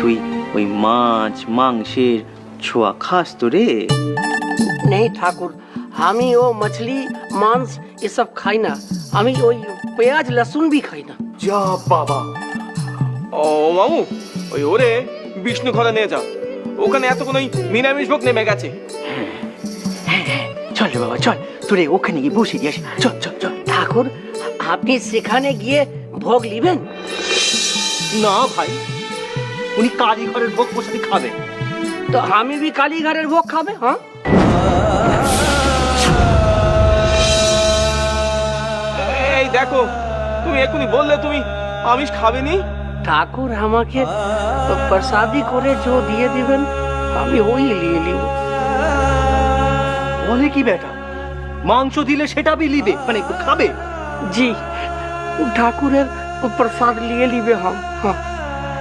তুই ওই মাছ মাংসের ছোঁয়া খাস তো রে? नहीं ठाकुर, हमी वो मछली मांस ये सब खाई ना। हमी वो प्याज लहसुन भी खाई ना। যা বাবা। ও মামু, ওই ওরে বিষ্ণু ঘরে নিয়ে যাও, ওখানে এতক্ষণ ওই নিরামিষ ভোগ নেমে গেছে। চল রে বাবা চল, তোরে ওখানে গিয়ে বসে দিস। চল চল চল। ठाकुर, আপনি সেখানে গিয়ে ভোগ লিবেন? না ভাই, উনি কালীঘরের ভোগ প্রসাদে খাবে। তো আমি भी কালীঘরের ভোগ খাবে? হ্যাঁ, এই দেখো, তুমি এখনই বললে তুমি আমিষ খাবে নি। ঠাকুর আমাকে প্রসাদি করে जो দিয়ে দিবেন আমি ওই নিয়ে নিব। বলে কি বেটা, মাংস দিলে সেটা বিলিবে মানে খাবে? জি, ঠাকুরের প্রসাদ নিয়ে নিবে हम। हाँ।